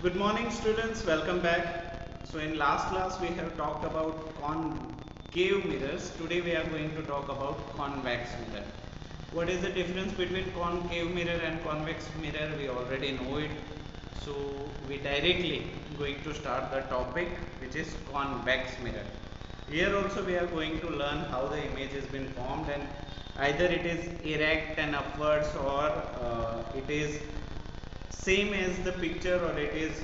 Good morning students, welcome back. So in last class we have talked about concave mirrors. Today we are going to talk about convex mirror. What is the difference between concave mirror and convex mirror? We already know it. So we directly going to start the topic, which is convex mirror. Here also we are going to learn how the image has been formed, and either it is erect and upwards, or it is same as the picture, or it is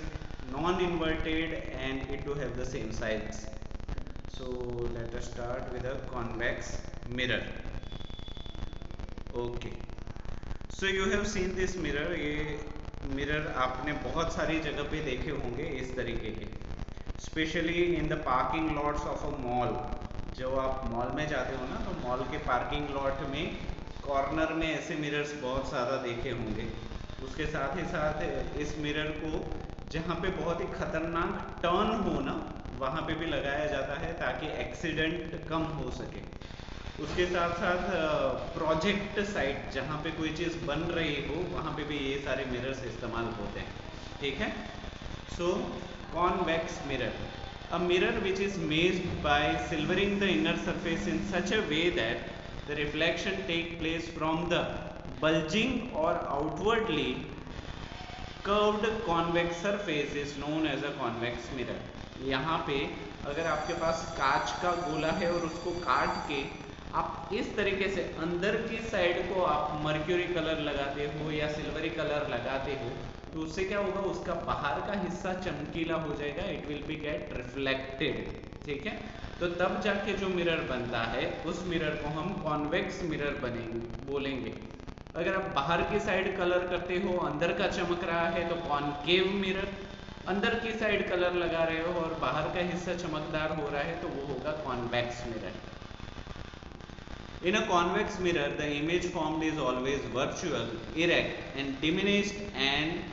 non-inverted and it do have the same sides. So let us start with a convex mirror. Okay, so you have seen this mirror. ये mirror आपने बहुत सारी जगह पे देखे होंगे इस तरीके के, specially in the parking lots of a mall. जब आप मॉल में जाते हो ना, तो मॉल के पार्किंग लॉट में कॉर्नर में ऐसे मिरर्स बहुत ज़्यादा देखे होंगे. उसके साथ ही साथ इस मिरर को जहाँ पे बहुत ही खतरनाक टर्न हो ना, वहाँ पे भी लगाया जाता है ताकि एक्सीडेंट कम हो सके. उसके साथ साथ प्रोजेक्ट साइट जहाँ पे कोई चीज़ बन रही हो, वहाँ पे भी ये सारे मिरर्स इस्तेमाल होते हैं. ठीक है. सो convex mirror, a mirror which is made by silvering the inner surface in such a way that the reflection take place from the bulging or outwardly curved convex surface is known as a convex mirror. यहाँ पे अगर आपके पास कांच का गोला है और उसको काट के आप इस तरीके से अंदर की साइड को आप मर्क्यूरी कलर लगाते हो या सिल्वरी कलर लगाते हो, तो उससे क्या होगा, उसका बाहर का हिस्सा चमकीला हो जाएगा. It will be gate reflected. ठीक है. तो तब जाके जो मिरर बनता है, उस मिरर को हम कॉन्वेक्स मिरर बोलेंगे. अगर आप बाहर की साइड कलर करते हो, अंदर का चमक रहा है, तो कॉनकेव मिरर. अंदर की साइड कलर लगा रहे हो और बाहर का हिस्सा चमकदार हो रहा है, तो वो होगा convex mirror. In a convex mirror, the image formed is always virtual, erect and diminished and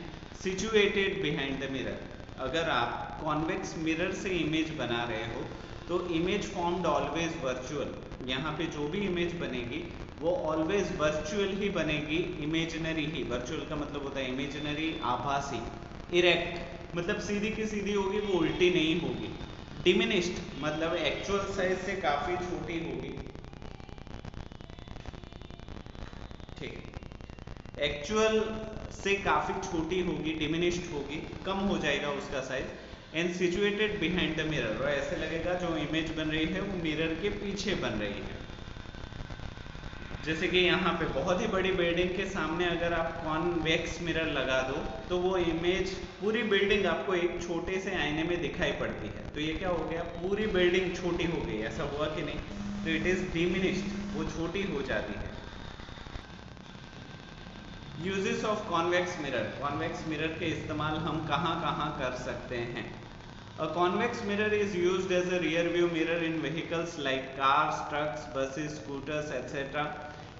situated behind the mirror. अगर आप convex mirror से image बना रहे हो, तो image formed always virtual. यहाँ पे जो भी image बनेगी वो always virtual ही बनेगी, imaginary ही. virtual का मतलब होता है imaginary, आभासी. erect मतलब सीधी की सीधी होगी, वो उल्टी नहीं होगी. diminished मतलब actual size से काफ़ी छोटी होगी. एक्चुअल से काफ़ी छोटी होगी, डिमिनिश्ड होगी, कम हो जाएगा उसका size. And situated behind the mirror, और ऐसे लगेगा जो इमेज बन रही है वो मिरर के पीछे बन रही है. जैसे कि यहाँ पे बहुत ही बड़ी बिल्डिंग के सामने अगर आप कॉन्वेक्स मिरर लगा दो, तो वो इमेज, पूरी बिल्डिंग आपको एक छोटे से आईने में दिखाई पड़ती है. तो ये क्या हो गया, पूरी बिल्डिंग छोटी हो गई. ऐसा हुआ कि नहीं? तो इट इज़ डिमिनिश्ड, वो छोटी हो जाती है. Uses of convex mirror. Convex mirror के इस्तेमाल हम कहाँ कहाँ कर सकते हैं? A convex mirror is used as a rear view mirror in vehicles like cars, trucks, buses, scooters, etc.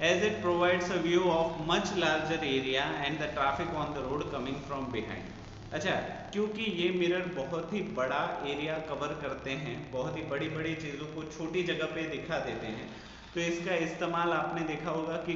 as it provides a view of much larger area and the traffic on the road coming from behind. अच्छा, क्योंकि ये mirror बहुत ही बड़ा area cover करते हैं, बहुत ही बड़ी बड़ी चीज़ों को छोटी जगह पे दिखा देते हैं, तो इसका इस्तेमाल आपने देखा होगा कि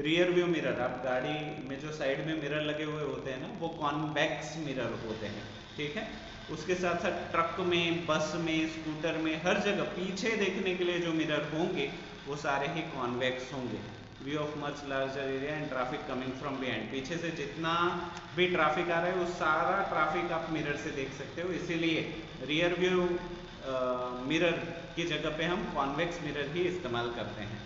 रियर व्यू मिरर, आप गाड़ी में जो साइड में मिरर लगे हुए होते हैं ना, वो कॉन्वेक्स मिरर होते हैं. ठीक है. उसके साथ साथ ट्रक में, बस में, स्कूटर में, हर जगह पीछे देखने के लिए जो मिरर होंगे वो सारे ही कॉन्वेक्स होंगे. View of much larger area and traffic coming from behind. पीछे से जितना भी ट्रैफिक आ रहा है वो सारा ट्रैफिक आप मिरर से देख सकते हो. इसीलिए रियर व्यू मिरर की जगह पे हम कॉन्वेक्स मिरर ही इस्तेमाल करते हैं.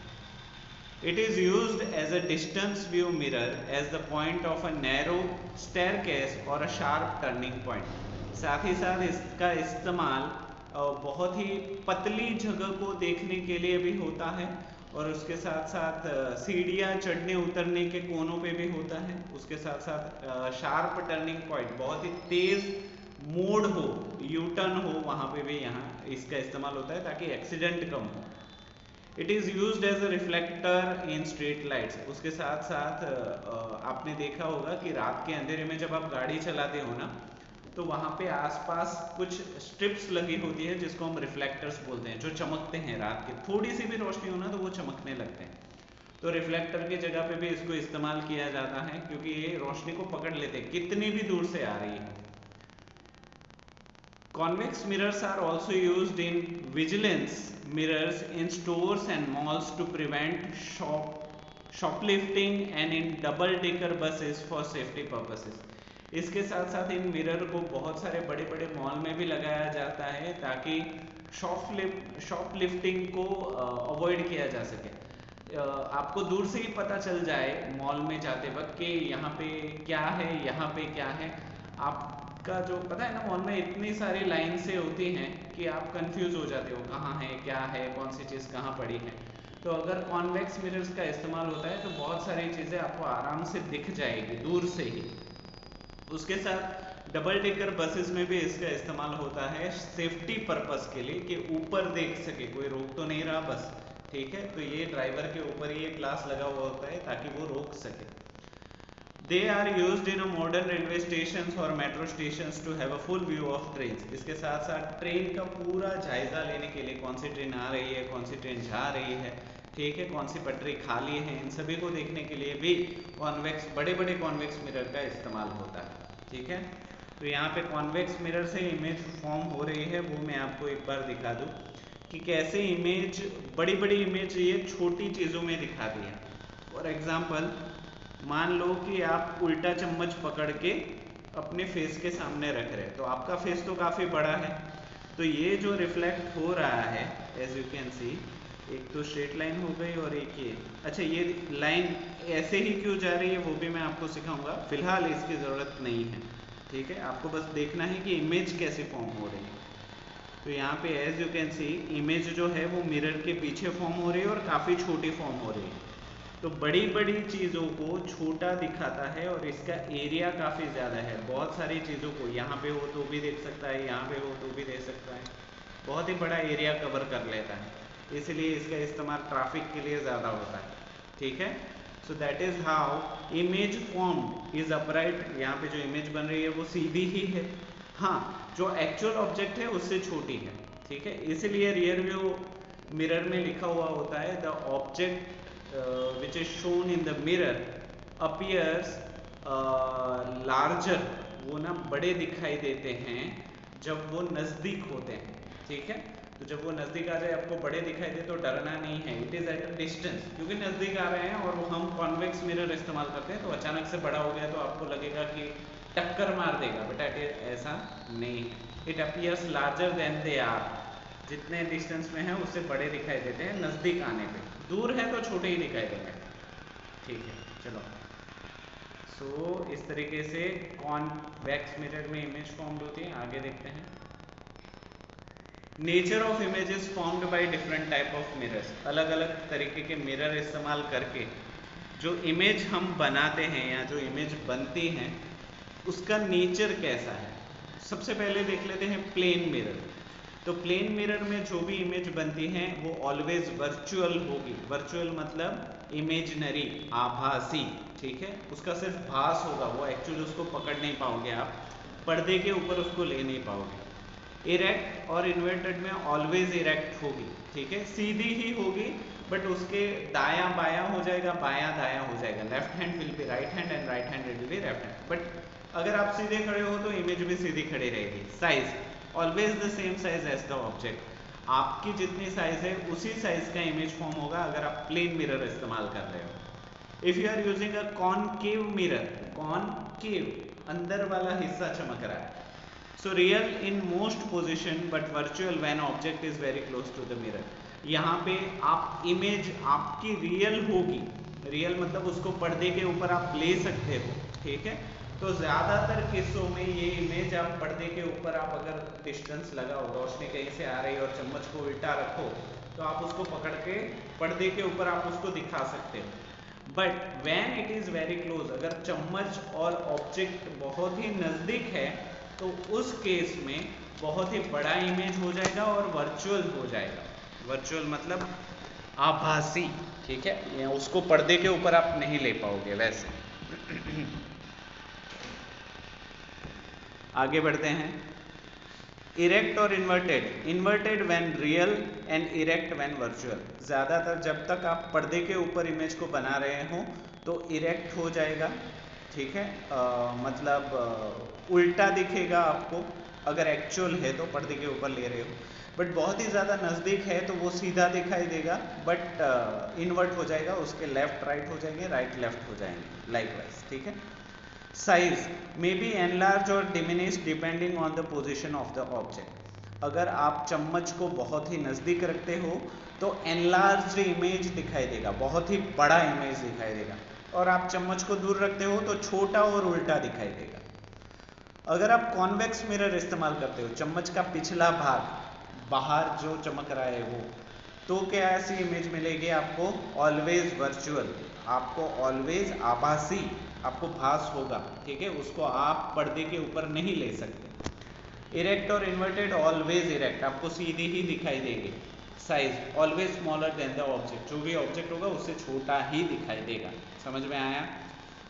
It is used as a distance view mirror as the point of a narrow staircase or a sharp turning point. साथ ही साथ इसका इस्तेमाल बहुत ही पतली जगह को देखने के लिए भी होता है, और उसके साथ साथ सीढ़ियाँ चढ़ने उतरने के कोनों पे भी होता है. उसके साथ साथ शार्प टर्निंग पॉइंट, बहुत ही तेज़ मोड़ हो, यू टर्न हो, वहाँ पे भी यहाँ इसका इस्तेमाल होता है ताकि एक्सीडेंट कम हो. It is used as a reflector in street lights. उसके साथ साथ आपने देखा होगा कि रात के अंधेरे में जब आप गाड़ी चलाते हो ना, तो वहाँ पे आसपास कुछ स्ट्रिप्स लगी होती है जिसको हम रिफ्लेक्टर्स बोलते हैं, जो चमकते हैं रात के. थोड़ी सी भी रोशनी हो ना तो वो चमकने लगते हैं. तो रिफ्लेक्टर की जगह पे भी इसको इस्तेमाल किया जाता है, क्योंकि ये रोशनी को पकड़ लेते हैं कितनी भी दूर से आ रही है. Convex mirrors are also used in vigilance mirrors in stores and malls to prevent shoplifting and in double-decker buses for safety purposes. इसके साथ साथ इन मिरर को बहुत सारे बड़े बड़े मॉल में भी लगाया जाता है ताकि शॉपलिफ्टिंग को अवॉइड किया जा सके। आपको दूर से ही पता चल जाए मॉल में जाते वक्त कि यहाँ पे क्या है, यहाँ पे क्या है। आपका जो पता है ना, मॉल में इतनी सारी लाइन से होती हैं कि आप कंफ्यूज हो जाते हो कहाँ है, क्या है, कौन सी चीज़ कहाँ पड़ी है। तो अगर कॉन्वेक्स मिरर्स का इस्तेमाल होता है तो बहुत सारी चीज़ें आपको आराम से दिख जाएगी दूर से ही। उसके साथ डबल डेकर बसेस में भी इसका इस्तेमाल होता है सेफ्टी पर्पस के लिए कि ऊपर देख सके, कोई रोक तो नहीं रहा बस, ठीक है। तो ये ड्राइवर के ऊपर ये ग्लास लगा हुआ होता है ताकि वो रोक सके। They are used in a modern railway stations और metro stations to have a full view of trains. इसके साथ साथ ट्रेन का पूरा जायजा लेने के लिए, कौन सी ट्रेन आ रही है, कौन सी ट्रेन जा रही है, ठीक है, कौन सी पटरी खाली है, इन सभी को देखने के लिए भी कॉन्वेक्स, बड़े बड़े कॉन्वेक्स मिरर का इस्तेमाल होता है, ठीक है। तो यहाँ पे कॉन्वेक्स मिरर से इमेज फॉर्म हो रही है, वो मैं आपको एक बार दिखा दूँ कि कैसे इमेज, बड़ी बड़ी इमेज ये छोटी चीज़ों में दिखाती है। फॉर एग्जाम्पल, मान लो कि आप उल्टा चम्मच पकड़ के अपने फेस के सामने रख रहे हैं, तो आपका फेस तो काफ़ी बड़ा है, तो ये जो रिफ्लेक्ट हो रहा है एज यू कैन सी, एक तो स्ट्रेट लाइन हो गई और एक ये, अच्छा ये लाइन ऐसे ही क्यों जा रही है वो भी मैं आपको सिखाऊंगा, फिलहाल इसकी ज़रूरत नहीं है, ठीक है। आपको बस देखना है कि इमेज कैसे फॉर्म हो रही है। तो यहाँ पे as you can see image जो है वो मिरर के पीछे फॉर्म हो रही है और काफ़ी छोटी फॉर्म हो रही है। तो बड़ी बड़ी चीज़ों को छोटा दिखाता है और इसका एरिया काफ़ी ज़्यादा है। बहुत सारी चीज़ों को यहाँ पे हो तो भी देख सकता है, यहाँ पे हो तो भी देख सकता है, बहुत ही बड़ा एरिया कवर कर लेता है, इसलिए इसका इस्तेमाल ट्रैफिक के लिए ज़्यादा होता है, ठीक है। So that is how image form is upright. यहाँ पे जो इमेज बन रही है वो सीधी ही है, हाँ, जो एक्चुअल ऑब्जेक्ट है उससे छोटी है, ठीक है। इसलिए रियर व्यू मिरर में लिखा हुआ होता है the object which is shown in the mirror appears larger, वो ना बड़े दिखाई देते हैं जब वो नज़दीक होते हैं, ठीक है। तो जब वो नज़दीक आ जाए, आपको बड़े दिखाई दे तो डरना नहीं है, it is at a distance, क्योंकि नज़दीक आ रहे हैं और हम कॉन्वेक्स मिरर इस्तेमाल करते हैं तो अचानक से बड़ा हो गया तो आपको लगेगा कि टक्कर मार देगा, बट ऐसा नहीं है। It appears larger than they are, जितने डिस्टेंस में है उससे बड़े दिखाई देते हैं नज़दीक आने पे, दूर है तो छोटे ही दिखाई देंगे, ठीक है। चलो, सो इस तरीके से कॉन्वेक्स मिरर में इमेज फॉर्म्ड होती है। आगे देखते हैं। Nature of images formed by different type of mirrors, अलग अलग तरीके के मिरर इस्तेमाल करके जो इमेज हम बनाते हैं या जो इमेज बनती हैं उसका नेचर कैसा है। सबसे पहले देख लेते हैं प्लेन मिरर। तो प्लेन मिरर में जो भी इमेज बनती है वो ऑलवेज वर्चुअल होगी। वर्चुअल मतलब इमेजिनरी, आभासी, ठीक है। उसका सिर्फ भास होगा, वो एक्चुअली उसको पकड़ नहीं पाओगे आप, पर्दे के ऊपर उसको ले नहीं पाओगे। इरेक्ट और इन्वर्टेड में ऑलवेज इरेक्ट होगी, ठीक है, सीधी ही होगी, बट उसके दायां बायां हो जाएगा, बायां दायां हो जाएगा। Left hand will be right hand and right hand will be left hand. But अगर आप सीधे खड़े हो तो इमेज भी सीधी खड़ी रहेगी। Size always the same size as the object, आपकी जितनी साइज है उसी साइज का इमेज फॉर्म होगा अगर आप प्लेन मिरर इस्तेमाल कर रहे हो। If you are using a concave mirror, concave अंदर वाला हिस्सा चमक रहा है, so real in most position but virtual when object is very close to the mirror। यहाँ पे आप इमेज आपकी रियल होगी, रियल मतलब उसको पर्दे के ऊपर आप ले सकते हो, ठीक है। तो ज़्यादातर केसों में ये इमेज आप पर्दे के ऊपर, आप अगर डिस्टेंस लगाओ, रोशनी कहीं से आ रही है और चम्मच को उल्टा रखो तो आप उसको पकड़ के पर्दे के ऊपर आप उसको दिखा सकते हो। But when it is very close, अगर चम्मच और ऑब्जेक्ट बहुत ही नज़दीक है तो उस केस में बहुत ही बड़ा इमेज हो जाएगा और वर्चुअल हो जाएगा। वर्चुअल मतलब आभासी, ठीक है, ये उसको पर्दे के ऊपर आप नहीं ले पाओगे वैसे। आगे बढ़ते हैं। इरेक्ट और inverted, inverted when real and erect when virtual. ज़्यादातर जब तक आप पर्दे के ऊपर इमेज को बना रहे हो तो इरेक्ट हो जाएगा, ठीक है, मतलब उल्टा दिखेगा आपको, अगर एक्चुअल है तो पर्दे के ऊपर ले रहे हो, बट बहुत ही ज़्यादा नज़दीक है तो वो सीधा दिखाई देगा, बट इन्वर्ट हो जाएगा, उसके लेफ्ट राइट हो जाएंगे, राइट लेफ्ट हो जाएंगे लाइकवाइज, ठीक है। साइज मे बी एनलार्ज और diminish depending on the position of the object. अगर आप चम्मच को बहुत ही नज़दीक रखते हो तो एनलार्ज इमेज दिखाई देगा, बहुत ही बड़ा इमेज दिखाई देगा, और आप चम्मच को दूर रखते हो तो छोटा और उल्टा दिखाई देगा। अगर आप कॉन्वेक्स मिरर इस्तेमाल करते हो, चम्मच का पिछला भाग बाहर जो चमक रहा है वो, तो क्या ऐसी इमेज मिलेगी आपको? ऑलवेज वर्चुअल, आपको ऑलवेज आभासी आपको भास होगा, ठीक है, उसको आप पर्दे के ऊपर नहीं ले सकते। इरेक्ट और इन्वर्टेड, ऑलवेज इरेक्ट, आपको सीधी ही दिखाई देगी। Size always smaller than the object, जो भी ऑब्जेक्ट होगा उससे छोटा ही दिखाई देगा। समझ में आया?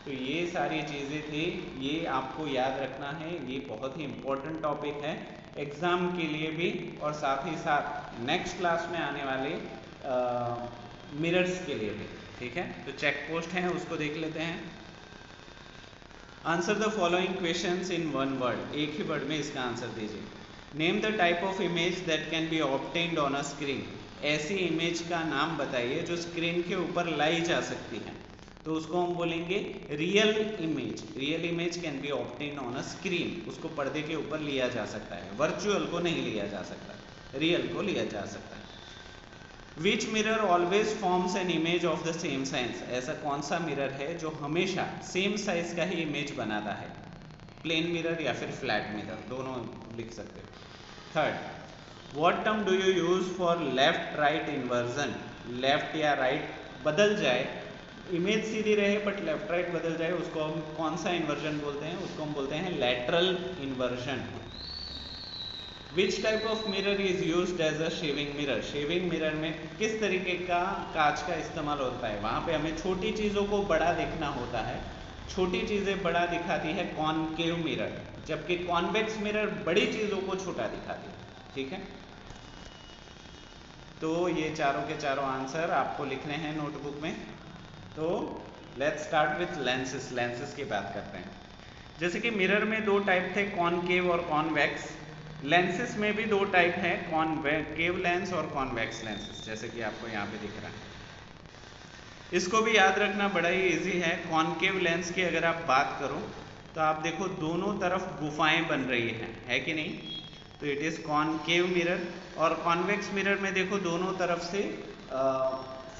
तो ये सारी चीज़ें थी, ये आपको याद रखना है, ये बहुत ही इम्पोर्टेंट टॉपिक है एग्ज़ाम के लिए भी, और साथ ही साथ नेक्स्ट क्लास में आने वाले मिरर्स के लिए भी, ठीक है। तो चेक पोस्ट है उसको देख लेते हैं। Answer the following questions in one word, एक ही वर्ड में इसका आंसर दीजिए। Name the type of image that can be obtained on a screen, ऐसी इमेज का नाम बताइए जो स्क्रीन के ऊपर लाई जा सकती है, तो उसको हम बोलेंगे real image. Real image can be obtained on a screen, उसको पर्दे के ऊपर लिया जा सकता है, वर्चुअल को नहीं लिया जा सकता, रियल को लिया जा सकता है। विच mirror always forms an image of the same size, ऐसा कौन सा मिरर है जो हमेशा सेम साइज का ही इमेज बनाता है? प्लेन मिरर या फिर फ्लैट मिरर, दोनों लिख सकते हो। Third, what term do you use for left right inversion, left या राइट बदल जाए, इमेज सीधी रहे बट लेफ्ट राइट बदल जाए, उसको हम कौन सा इन्वर्जन बोलते हैं? उसको हम बोलते हैं lateral inversion. Which type of mirror is used as a shaving mirror, shaving mirror में किस तरीके का कांच का इस्तेमाल होता है? वहाँ पे हमें छोटी चीज़ों को बड़ा देखना होता है, छोटी चीज़ें बड़ा दिखाती है कॉनकेव मिरर, जबकि कॉन्वेक्स मिरर बड़ी चीज़ों को छोटा दिखाती है, ठीक है। तो ये चारों के चारों आंसर आपको लिखने हैं नोटबुक में। तो let's start with lenses, lenses की बात करते हैं। जैसे कि मिरर में दो टाइप थे, कॉनकेव और कॉन्वेक्स, लेंसेस में भी दो टाइप हैं, कॉनकेव लेंस और कॉन्वेक्स लेंसेस, जैसे कि आपको यहाँ पे दिख रहा है। इसको भी याद रखना बड़ा ही इजी है। कॉनकेव लेंस की अगर आप बात करो तो आप देखो दोनों तरफ गुफाएं बन रही हैं, है कि नहीं? तो इट इज़ कॉनकेव मिरर। और कॉन्वेक्स मिरर में देखो दोनों तरफ से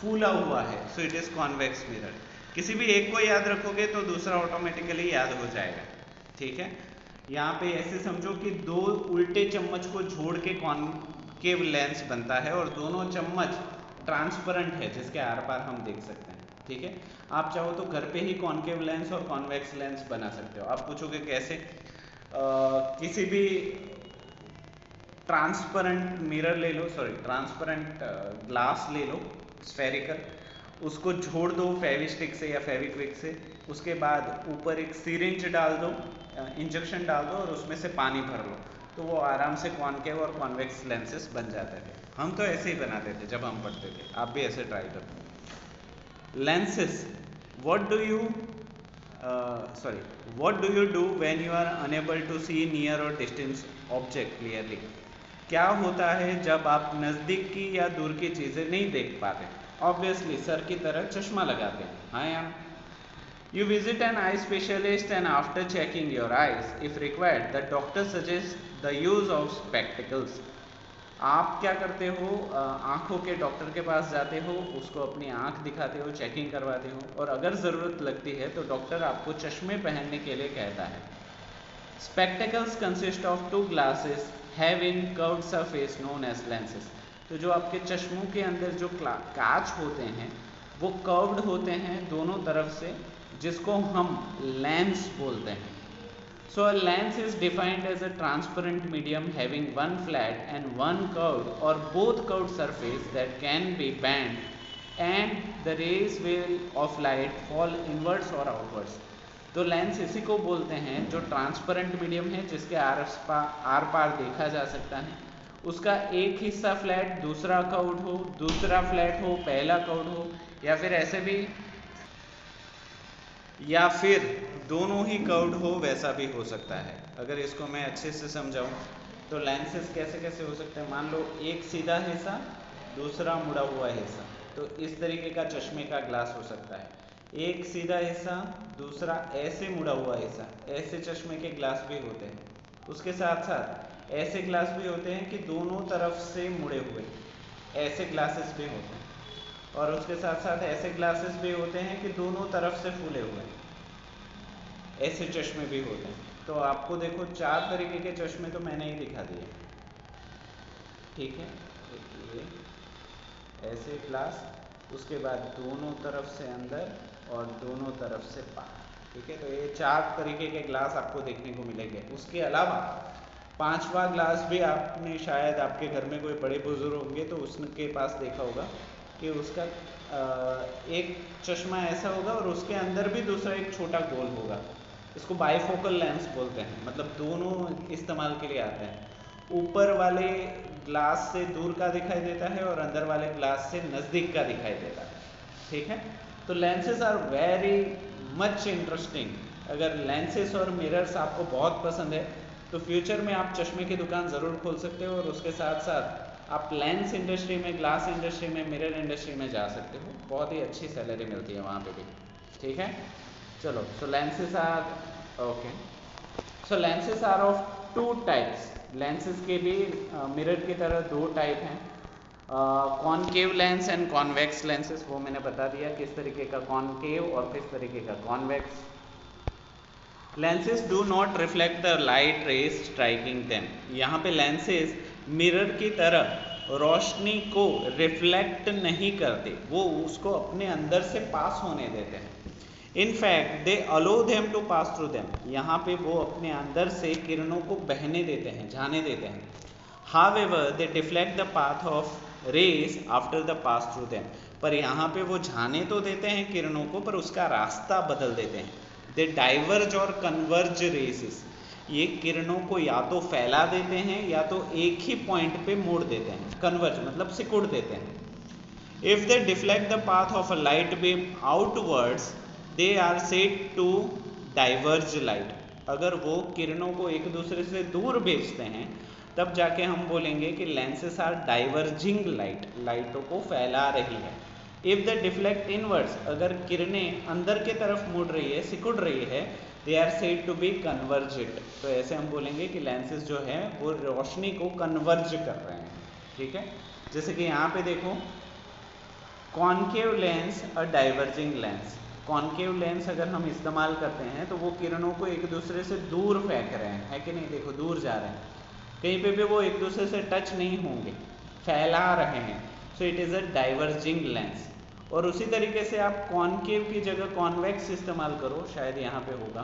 फूला हुआ है, so it is convex mirror. किसी भी एक को याद रखोगे तो दूसरा ऑटोमेटिकली याद हो जाएगा, ठीक है। यहाँ पे ऐसे समझो कि दो उल्टे चम्मच को जोड़ के कॉनकेव लेंस बनता है, और दोनों चम्मच ट्रांसपेरेंट है जिसके आर पार हम देख सकते हैं, ठीक है। आप चाहो तो घर पे ही कॉनकेव लेंस और कॉन्वेक्स लेंस बना सकते हो। आप पूछोगे कैसे? किसी भी ट्रांसपेरेंट मिरर ले लो, सॉरी ट्रांसपेरेंट ग्लास ले लो स्फेरिकल, उसको जोड़ दो फेविस्टिक से या फेविक्विक से, उसके बाद ऊपर एक सिरिंज डाल दो, इंजेक्शन डाल दो और उसमें से पानी भर लो, तो वो आराम से कॉनकेव और कॉन्वेक्स लेंसेस बन जाते थे। हम तो ऐसे ही बनाते थे जब हम पढ़ते थे, आप भी ऐसे ट्राई करो। Lenses, what do you what do you do when you are unable to see near और डिस्टेंस ऑब्जेक्ट क्लियरली, क्या होता है जब आप नज़दीक की या दूर की चीज़ें नहीं देख पाते? ऑब्वियसली सर की तरह चश्मा लगाते हैं, हाँ यार। You visit an eye specialist and after checking your eyes, if required, the doctor suggests the use of spectacles. आप क्या करते हो? आँखों के डॉक्टर के पास जाते हो, उसको अपनी आँख दिखाते हो, चेकिंग करवाते हो, और अगर ज़रूरत लगती है तो डॉक्टर आपको चश्मे पहनने के लिए कहता है। Spectacles consist of two glasses having curved surface known as lenses. तो जो आपके चश्मों के अंदर जो कांच होते हैं वो कर्व्ड होते हैं दोनों तरफ से, जिसको हम लेंस बोलते हैं। So a lens is defined as a transparent medium having one flat and one curved or both curved surface that can be bent and the rays will of light fall inwards or outwards. तो lens इसी को बोलते हैं जो transparent medium है जिसके are पार देखा जा सकता है, उसका एक हिस्सा फ्लैट, दूसरा कर्व्ड हो, दूसरा फ्लैट हो, पहला कर्व्ड हो, या फिर ऐसे भी या फिर दोनों ही कर्व्ड हो वैसा भी हो सकता है। अगर इसको मैं अच्छे से समझाऊं तो लेंसेज कैसे कैसे हो सकते हैं। मान लो एक सीधा हिस्सा, दूसरा मुड़ा हुआ हिस्सा, तो इस तरीके का चश्मे का ग्लास हो सकता है। एक सीधा हिस्सा, दूसरा ऐसे मुड़ा हुआ हिस्सा, ऐसे चश्मे के ग्लास भी होते हैं। उसके साथ साथ ऐसे ग्लास भी होते हैं कि दोनों तरफ से मुड़े हुए, ऐसे ग्लासेस भी होते हैं। और उसके साथ साथ ऐसे ग्लासेस भी होते हैं कि दोनों तरफ से फूले हुए, ऐसे चश्मे भी होते हैं। तो आपको देखो 4 तरीके के चश्मे तो मैंने ही दिखा दिए, ठीक है। ये ऐसे ग्लास, उसके बाद दोनों तरफ से अंदर और दोनों तरफ से बाहर, ठीक है। तो ये 4 तरीके के ग्लास आपको देखने को मिलेंगे। उसके अलावा 5वां ग्लास भी आपने शायद आपके घर में कोई बड़े बुजुर्ग होंगे तो उसके पास देखा होगा कि उसका एक चश्मा ऐसा होगा और उसके अंदर भी दूसरा एक छोटा गोल होगा। इसको बाइफोकल लेंस बोलते हैं, मतलब दोनों इस्तेमाल के लिए आते हैं। ऊपर वाले ग्लास से दूर का दिखाई देता है और अंदर वाले ग्लास से नज़दीक का दिखाई देता है, ठीक है। तो lenses are very much interesting. अगर लेंसेज और मिरर्स आपको बहुत पसंद है तो फ्यूचर में आप चश्मे की दुकान ज़रूर खोल सकते हो और उसके साथ साथ आप लेंस इंडस्ट्री में, ग्लास इंडस्ट्री में, मिरर इंडस्ट्री में जा सकते हो। बहुत ही अच्छी सैलरी मिलती है वहाँ पे भी, ठीक है। चलो, so lenses are okay. So lenses are of 2 types. Lenses के भी मिरर की तरह 2 टाइप हैं, concave lens and convex lenses. वो मैंने बता दिया किस तरीके का कॉनकेव और किस तरीके का convex. Lenses do not reflect the light rays striking them. यहाँ पे लेंसेज मिरर की तरह रोशनी को रिफ्लेक्ट नहीं करते, वो उसको अपने अंदर से पास होने देते हैं। In fact they allow them to pass through them. यहाँ पे वो अपने अंदर से किरणों को बहने देते हैं, जाने देते हैं। However, they deflect the path of rays after the pass through them. पर यहाँ पे वो जाने तो देते हैं किरणों को, पर उसका रास्ता बदल देते हैं। They diverge और converge rays. ये किरणों को या तो फैला देते हैं या तो एक ही पॉइंट पे मोड़ देते हैं। कन्वर्ज मतलब सिकुड़ देते हैं। If they deflect the path of a light beam outwards, they are said to diverge light. अगर वो किरणों को एक दूसरे से दूर भेजते हैं तब जाके हम बोलेंगे कि लेंसेस आर डाइवर्जिंग लाइट, लाइटों को फैला रही है। इफ द डिफ्लेक्ट इनवर्ड्स, अगर किरणें अंदर की तरफ मुड़ रही है, सिकुड़ रही है, they are said to be converged. तो ऐसे हम बोलेंगे कि लेंसेज जो है वो रोशनी को कन्वर्ज कर रहे हैं, ठीक है। जैसे कि यहाँ पे देखो, कॉनकेव लेंस और डाइवर्जिंग लेंस। कॉनकेव लेंस अगर हम इस्तेमाल करते हैं तो वो किरणों को एक दूसरे से दूर फेंक रहे हैं, है कि नहीं। देखो दूर जा रहे हैं, कहीं पे भी वो एक दूसरे से टच नहीं होंगे, फैला रहे हैं। So it is a diverging lens. और उसी तरीके से आप कॉनकेव की जगह कॉन्वेक्स इस्तेमाल करो, शायद यहाँ पे होगा,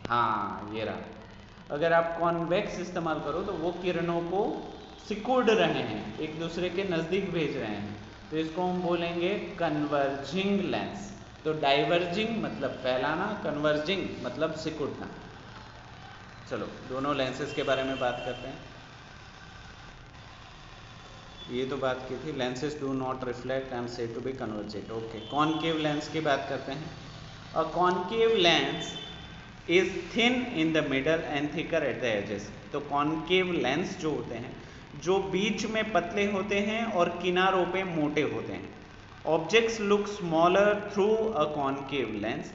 हाँ ये रहा। अगर आप कॉन्वेक्स इस्तेमाल करो तो वो किरणों को सिकुड़ रहे हैं, एक दूसरे के नज़दीक भेज रहे हैं, तो इसको हम बोलेंगे कन्वर्जिंग लेंस। तो डाइवर्जिंग मतलब फैलाना, कन्वर्जिंग मतलब सिकुड़ना। चलो दोनों लेंसेज के बारे में बात करते हैं। ये तो बात की थी, lenses do not reflect and said to be convergent. Okay, concave lens की बात करते हैं। A concave lens is thin in the middle and thicker at the edges. तो कॉनकेव लेंस जो होते हैं, जो बीच में पतले होते हैं और किनारों पे मोटे होते हैं। Objects look smaller through a concave lens.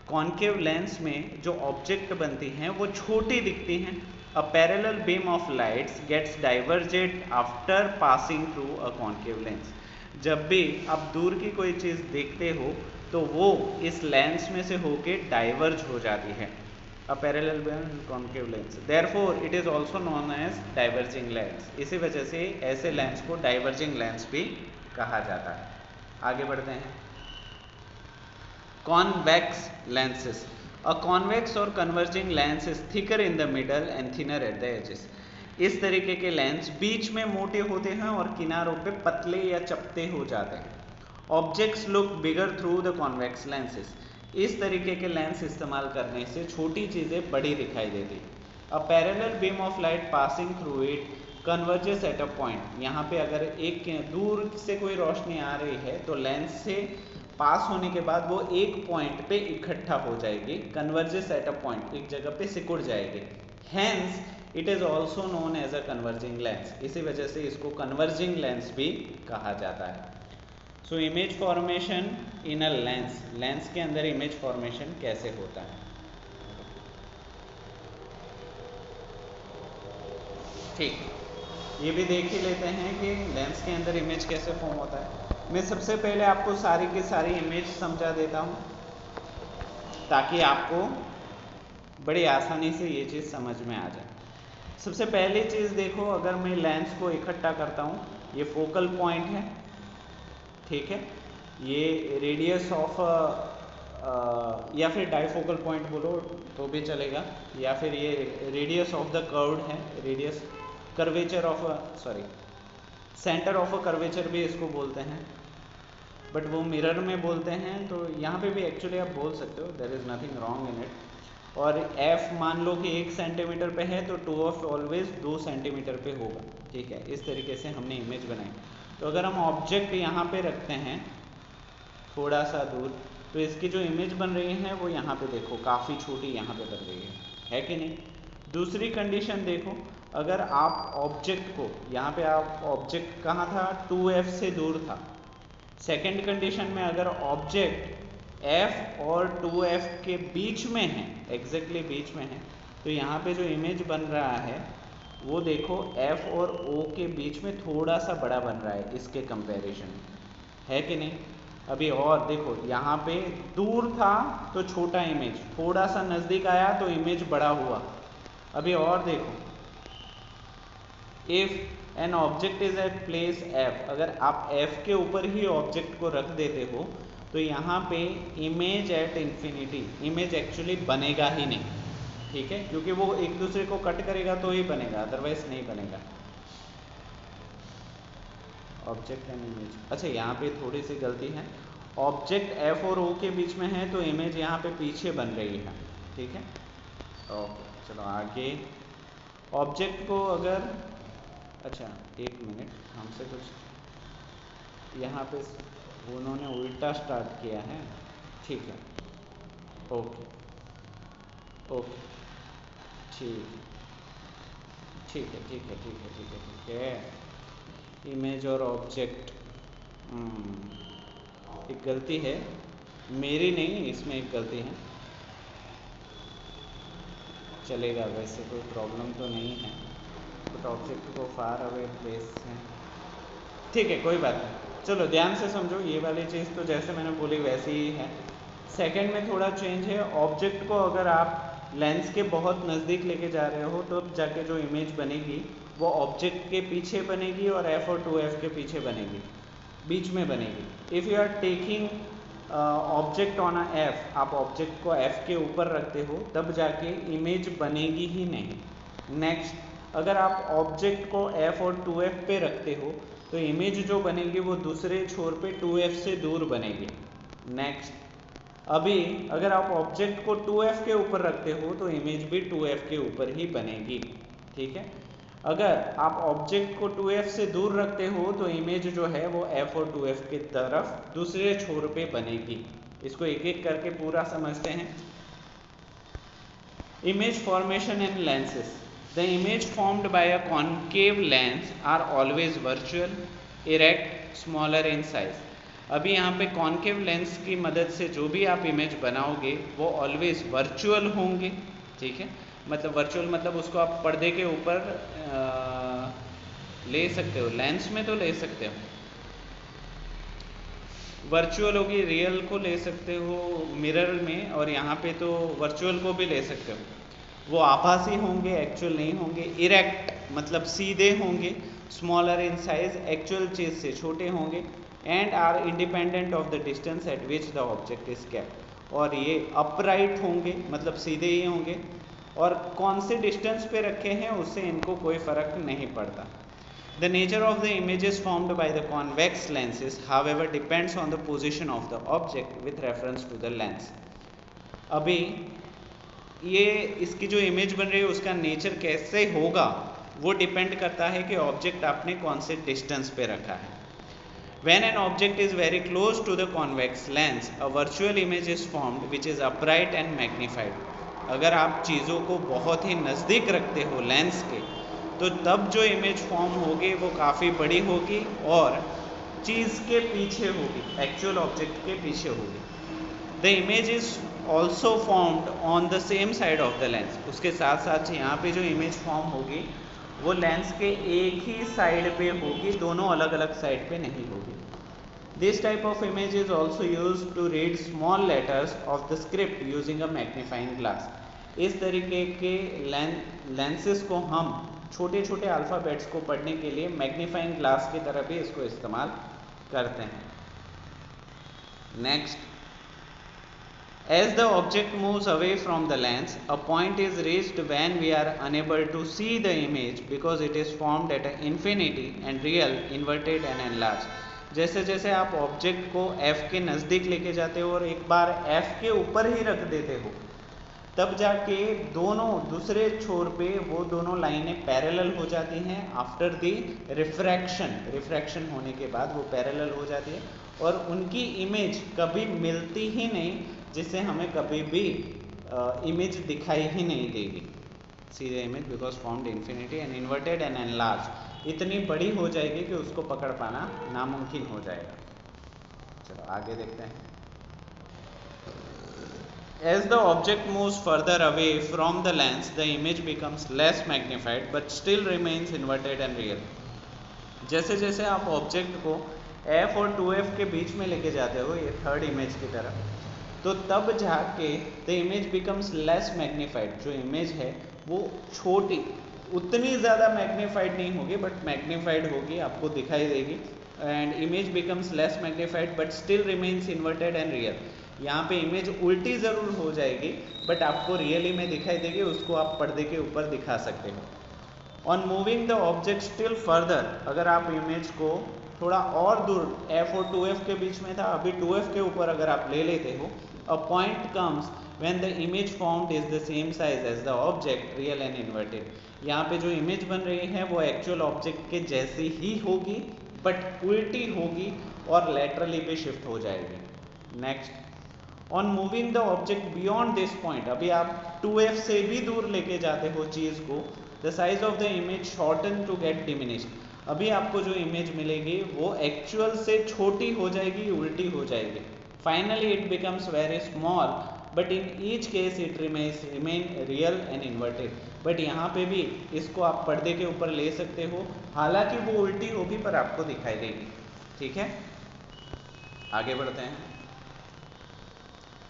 Concave lens में जो ऑब्जेक्ट बनती हैं वो छोटी दिखती हैं। A parallel beam of lights gets diverged after passing through a concave lens. जब भी आप दूर की कोई चीज़ देखते हो तो वो इस लेंस में से होके डाइवर्ज हो जाती है। A parallel beam concave lens, therefore it is also known as diverging lens. इसी वजह से ऐसे लेंस को डाइवर्जिंग लेंस भी कहा जाता है। आगे बढ़ते हैं। Convex lenses. A convex or converging lens is thicker in the middle and thinner at the edges. इस तरीके के लेंस बीच में मोटे होते हैं और किनारों पे पतले या चपटे हो जाते हैं। Objects look bigger through the convex lenses. इस तरीके के लेंस इस्तेमाल करने से छोटी चीज़ें बड़ी दिखाई देती। अ parallel beam of light passing through it converges at a point. यहाँ पे अगर एक दूर से कोई रोशनी आ रही है तो लेंस से पास होने के बाद वो एक पॉइंट पे इकट्ठा हो जाएगी, कन्वर्जेस एट अ पॉइंट, एक जगह पे सिकुड़ जाएगी। Hence it is also known as a converging lens, इसी वजह से इसको कन्वर्जिंग लेंस भी कहा जाता है। So image formation in a lens, lens के अंदर इमेज फॉर्मेशन कैसे होता है, ठीक, ये भी देख ही लेते हैं कि लेंस के अंदर इमेज कैसे फॉर्म होता है। मैं सबसे पहले आपको सारी की सारी इमेज समझा देता हूँ ताकि आपको बड़ी आसानी से ये चीज़ समझ में आ जाए। सबसे पहली चीज़ देखो, अगर मैं लेंस को इकट्ठा करता हूँ, ये फोकल पॉइंट है, ठीक है, ये रेडियस ऑफ या फिर डाइफोकल पॉइंट बोलो तो भी चलेगा, या फिर ये रेडियस ऑफ द कर्व्ड है, radius curvature of sorry centre of a curvature भी इसको बोलते हैं, बट वो मिरर में बोलते हैं, तो यहाँ पे भी एक्चुअली आप बोल सकते हो, there is nothing wrong in it. और f मान लो कि 1 सेंटीमीटर पे है तो 2f ऑलवेज 2 सेंटीमीटर पे होगा, ठीक है। इस तरीके से हमने इमेज बनाई। तो अगर हम ऑब्जेक्ट यहाँ पे रखते हैं थोड़ा सा दूर, तो इसकी जो इमेज बन रही है वो यहाँ पे देखो काफ़ी छोटी यहाँ पे बन रही है कि नहीं। दूसरी कंडीशन देखो, अगर आप ऑब्जेक्ट को यहाँ पे, आप ऑब्जेक्ट कहाँ था, 2f से दूर था। सेकेंड कंडीशन में अगर ऑब्जेक्ट f और 2f के बीच में है, एग्जैक्टली बीच में है, तो यहाँ पे जो इमेज बन रहा है वो देखो f और o के बीच में थोड़ा सा बड़ा बन रहा है इसके कंपैरिजन, है कि नहीं। अभी और देखो, यहाँ पे दूर था तो छोटा इमेज, थोड़ा सा नज़दीक आया तो इमेज बड़ा हुआ। अभी और देखो, if an object is at place f, अगर आप f के ऊपर ही ऑब्जेक्ट को रख देते हो तो यहाँ पे image at infinity, image actually बनेगा ही नहीं, ठीक है, क्योंकि वो एक दूसरे को कट करेगा तो ही बनेगा, अदरवाइज नहीं बनेगा। ऑब्जेक्ट एंड इमेज, अच्छा यहाँ पे थोड़ी सी गलती है, ऑब्जेक्ट f और o के बीच में है तो इमेज यहाँ पे पीछे बन रही है, ठीक है। ओके, चलो आगे। ऑब्जेक्ट को अगर, अच्छा एक मिनट, हमसे कुछ यहाँ पे उन्होंने उल्टा स्टार्ट किया है, ठीक है, ओके ओके, ठीक ठीक है ठीक है ठीक है ठीक है ठीक है। इमेज और ऑब्जेक्ट, एक गलती है मेरी, नहीं इसमें एक गलती है, चलेगा वैसे कोई प्रॉब्लम तो नहीं है, बट ऑब्जेक्ट को फार अवे प्लेस है, ठीक है कोई बात नहीं। चलो ध्यान से समझो, ये वाली चीज़ तो जैसे मैंने बोली वैसी ही है। सेकंड में थोड़ा चेंज है, ऑब्जेक्ट को अगर आप लेंस के बहुत नज़दीक लेके जा रहे हो तो जाके जो इमेज बनेगी वो ऑब्जेक्ट के पीछे बनेगी और f और 2f के पीछे बनेगी, बीच में बनेगी। If you are taking object on a f, आप ऑब्जेक्ट को f के ऊपर रखते हो तब जाके इमेज बनेगी ही नहीं। नेक्स्ट, अगर आप ऑब्जेक्ट को f और 2f पे रखते हो तो इमेज जो बनेगी वो दूसरे छोर पे 2f से दूर बनेगी। नेक्स्ट, अभी अगर आप ऑब्जेक्ट को 2f के ऊपर रखते हो तो इमेज भी 2f के ऊपर ही बनेगी, ठीक है। अगर आप ऑब्जेक्ट को 2f से दूर रखते हो तो इमेज जो है वो f और 2f की तरफ दूसरे छोर पे बनेगी। इसको एक एक करके पूरा समझते हैं। Image formation in lenses, the image formed by a concave lens are always virtual, erect, smaller in size। अभी यहाँ पे कॉन्केव लेंस की मदद से जो भी आप इमेज बनाओगे वो ऑलवेज वर्चुअल होंगे, ठीक है। मतलब वर्चुअल मतलब उसको आप पर्दे के ऊपर ले सकते हो, लेंस में तो ले सकते हो, वर्चुअल होगी, रियल को ले सकते हो मिरर में, और यहाँ पे तो वर्चुअल को भी ले सकते हो। वो आभासी होंगे, एक्चुअल नहीं होंगे। इरेक्ट मतलब सीधे होंगे। स्मॉलर इन साइज, एक्चुअल चीज़ से छोटे होंगे। And are independent of the distance at which the object is kept, और ये अपराइट होंगे मतलब सीधे ही होंगे, और कौन से डिस्टेंस पे रखे हैं उससे इनको कोई फ़र्क नहीं पड़ता। The nature of the images formed by the convex lenses, however, depends on the position of the object with reference to the lens। अभी ये इसकी जो इमेज बन रही है उसका नेचर कैसे होगा वो डिपेंड करता है कि ऑब्जेक्ट आपने कौन से डिस्टेंस पे रखा है। When an object is very close to the convex lens, a virtual image is formed which is upright and magnified. अगर आप चीज़ों को बहुत ही नज़दीक रखते हो लेंस के, तो तब जो इमेज फॉर्म होगी वो काफ़ी बड़ी होगी और चीज़ के पीछे होगी, एक्चुअल ऑब्जेक्ट के पीछे होगी. The image is also formed on the same side of the lens. उसके साथ साथ यहाँ पे जो इमेज फॉर्म होगी वो लेंस के एक ही साइड पे होगी, दोनों अलग अलग साइड पे नहीं होगी. This type of image is also use to read small letters of the script using a magnifying glass. इस तरीके के लेंसेज को हम छोटे छोटे अल्फ़ाबेट्स को पढ़ने के लिए मैग्नीफाइंग ग्लास की तरह भी इसको इस्तेमाल करते हैं. Next, as the object moves away from the lens, a point is reached when we are unable to see the image because it is formed at infinity and real, inverted and enlarged. जैसे जैसे आप object को f के नज़दीक लेके जाते हो और एक बार f के ऊपर ही रख देते हो, तब जाके दोनों दूसरे छोर पे वो दोनों लाइनें पैरेलल हो जाती हैं. आफ्टर द रिफ्रैक्शन होने के बाद वो पैरेलल हो जाती है और उनकी इमेज कभी मिलती ही नहीं, जिससे हमें कभी भी इमेज दिखाई ही नहीं देगी. See the image because formed infinity and inverted and enlarge. इतनी बड़ी हो जाएगी कि उसको पकड़ पाना नामुमकिन हो जाएगा. चलो आगे देखते हैं. As the object moves further away from the lens, the image becomes less magnified but still remains inverted and real. जैसे जैसे आप ऑब्जेक्ट को f और 2f के बीच में लेके जाते हो, ये थर्ड इमेज की तरफ, तो तब जाके the image becomes less magnified. जो इमेज है वो छोटी, उतनी ज़्यादा मैग्नीफाइड नहीं होगी बट मैग्नीफाइड होगी, आपको दिखाई देगी. And image becomes less magnified but still remains inverted and real. यहाँ पे इमेज उल्टी ज़रूर हो जाएगी बट आपको रियली में दिखाई देगी, उसको आप पर्दे के ऊपर दिखा सकते हो. On moving the object still further, अगर आप इमेज को थोड़ा और दूर, f और 2f के बीच में था, अभी 2f के ऊपर अगर आप ले लेते हो, a point comes when the image formed is the same size as the object, real and inverted. यहाँ पे जो इमेज बन रही है वो एक्चुअल ऑब्जेक्ट के जैसी ही होगी बट उल्टी होगी और लेटरली पे शिफ्ट हो जाएगी. Next, on moving the object beyond this point, अभी आप 2f से भी दूर लेके जाते हो चीज़ को, the size of the image shorten to get diminished. अभी आपको जो इमेज मिलेगी वो एक्चुअल से छोटी हो जाएगी, उल्टी हो जाएगी. Finally it becomes very small but in each case it remain real and inverted. But यहाँ पे भी इसको आप पर्दे के ऊपर ले सकते हो, हालांकि वो उल्टी होगी पर आपको दिखाई देगी. ठीक है, आगे बढ़ते हैं.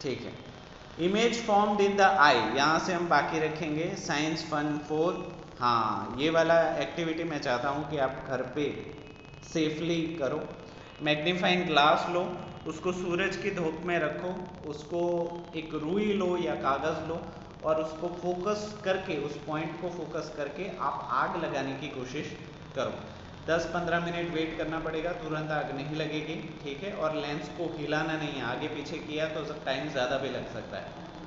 ठीक है, image formed in the eye, यहाँ से हम बाकी रखेंगे साइंस फन 4. हाँ, ये वाला एक्टिविटी मैं चाहता हूँ कि आप घर पे सेफली करो. मैग्नीफाइंग ग्लास लो, उसको सूरज की धूप में रखो, उसको एक रुई लो या कागज़ लो और उसको फोकस करके, उस पॉइंट को फोकस करके आप आग लगाने की कोशिश करो. 10-15 मिनट वेट करना पड़ेगा, तुरंत आग नहीं लगेगी. ठीक है, और लेंस को हिलाना नहीं है, आगे पीछे किया तो टाइम ज़्यादा भी लग सकता है.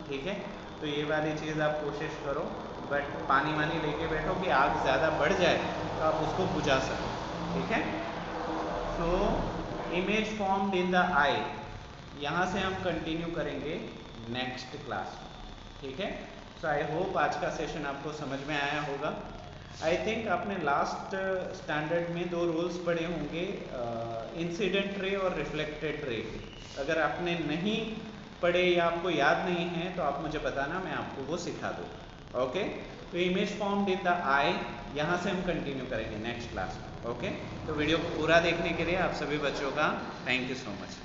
ठीक है, तो ये वाली चीज़ आप कोशिश करो, बट पानी वानी लेके बैठो कि आग ज़्यादा बढ़ जाए तो आप उसको बुझा सको. ठीक है, so image formed in the eye, यहाँ से हम कंटिन्यू करेंगे नेक्स्ट क्लास में. ठीक है, सो आई होप आज का सेशन आपको समझ में आया होगा. आई थिंक आपने लास्ट स्टैंडर्ड में 2 रूल्स पढ़े होंगे, इंसिडेंट रे और रिफ्लेक्टेड रे. अगर आपने नहीं पढ़े या आपको याद नहीं है तो आप मुझे बताना, मैं आपको वो सिखा दूँ. ओके, तो image formed in the eye, यहाँ से हम कंटिन्यू करेंगे नेक्स्ट क्लास में. ओके, तो वीडियो को पूरा देखने के लिए आप सभी बच्चों का थैंक यू सो मच.